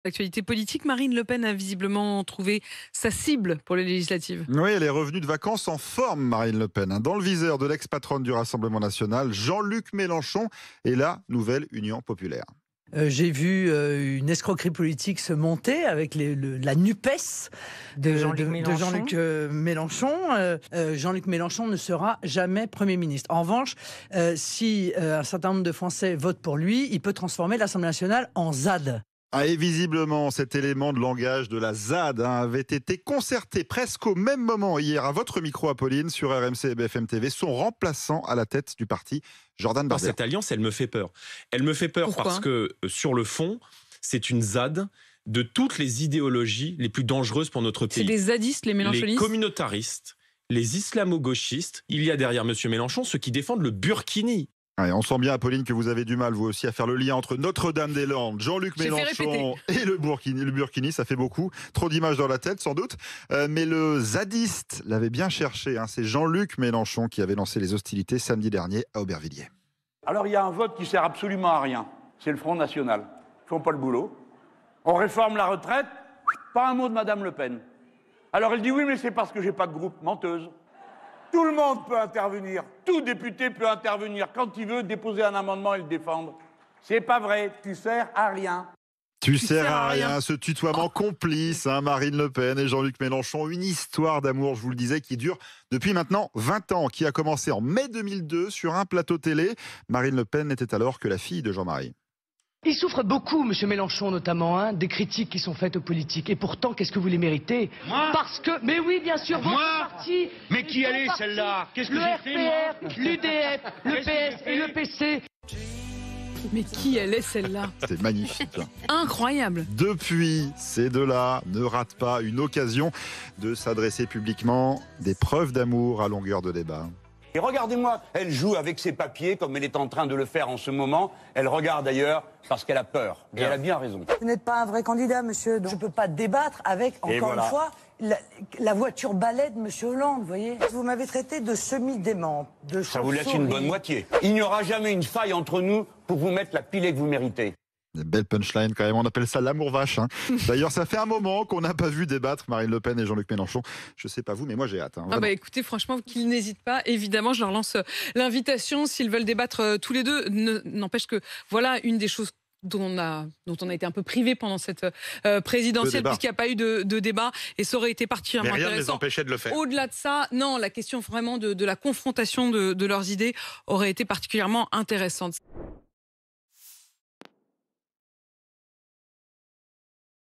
L'actualité politique, Marine Le Pen a visiblement trouvé sa cible pour les législatives. Oui, elle est revenue de vacances en forme, Marine Le Pen. Dans le viseur de l'ex-patronne du Rassemblement national, Jean-Luc Mélenchon et la nouvelle Union populaire. J'ai vu une escroquerie politique se monter avec la NUPES de Jean-Luc Mélenchon. Jean-Luc Mélenchon ne sera jamais Premier ministre. En revanche, si un certain nombre de Français votent pour lui, il peut transformer l'Assemblée nationale en ZAD. Et visiblement, cet élément de langage de la ZAD avait été concerté presque au même moment hier à votre micro, Apolline, sur RMC et BFM TV, son remplaçant à la tête du parti, Jordan Bardella. Cette alliance, elle me fait peur. Elle me fait peur. Pourquoi ? Parce que, sur le fond, c'est une ZAD de toutes les idéologies les plus dangereuses pour notre pays. C'est des zadistes, les mélenchonistes. Les communautaristes, les islamo-gauchistes. Il y a derrière M. Mélenchon ceux qui défendent le Burkini. Ouais, on sent bien, Apolline, que vous avez du mal, vous aussi, à faire le lien entre Notre-Dame-des-Landes, Jean-Luc Mélenchon et le Burkini. Ça fait beaucoup. Trop d'images dans la tête, sans doute. Mais le zadiste l'avait bien cherché. C'est Jean-Luc Mélenchon qui avait lancé les hostilités samedi dernier à Aubervilliers. Alors, il y a un vote qui sert absolument à rien. C'est le Front National. Ils font pas le boulot. On réforme la retraite, pas un mot de Madame Le Pen. Alors, elle dit oui, mais c'est parce que j'ai pas de groupe. Menteuse. Tout le monde peut intervenir, tout député peut intervenir quand il veut, déposer un amendement et le défendre. C'est pas vrai, tu sers à rien. Tu sers à rien, ce tutoiement complice, Marine Le Pen et Jean-Luc Mélenchon, une histoire d'amour, je vous le disais, qui dure depuis maintenant 20 ans, qui a commencé en mai 2002 sur un plateau télé. Marine Le Pen n'était alors que la fille de Jean-Marie. Il souffre beaucoup, M. Mélenchon notamment, des critiques qui sont faites aux politiques. Et pourtant, qu'est-ce que vous les méritez? Moi? Parce que, mais oui, bien sûr, votre Moi? parti... Mais qui elle est, celle-là? Qu'est-ce que le j'ai fait, moi? RPR, l'UDF, le PS et le PC. Mais qui elle est, celle-là? C'est magnifique. Incroyable. Depuis, ces deux-là ne ratent pas une occasion de s'adresser publiquement, des preuves d'amour à longueur de débat. Et regardez-moi, elle joue avec ses papiers comme elle est en train de le faire en ce moment. Elle regarde ailleurs parce qu'elle a peur. Et elle a bien raison. Vous n'êtes pas un vrai candidat, monsieur. Donc je ne peux pas débattre avec, encore une fois, la voiture balai de monsieur Hollande, vous voyez. Vous m'avez traité de semi-dément, de Ça vous laisse une bonne moitié. Il n'y aura jamais une faille entre nous pour vous mettre la pilée que vous méritez. Des belles punchlines quand même, on appelle ça l'amour vache. D'ailleurs, ça fait un moment qu'on n'a pas vu débattre Marine Le Pen et Jean-Luc Mélenchon. Je sais pas vous, mais moi j'ai hâte. Écoutez, franchement, qu'ils n'hésitent pas. Évidemment, je leur lance l'invitation s'ils veulent débattre tous les deux. N'empêche que voilà une des choses dont on a été un peu privé pendant cette présidentielle, puisqu'il n'y a pas eu de débat, et ça aurait été particulièrement Mais rien ne intéressant. les empêchait de le faire. Au-delà de ça, non, la question vraiment de la confrontation de leurs idées aurait été particulièrement intéressante.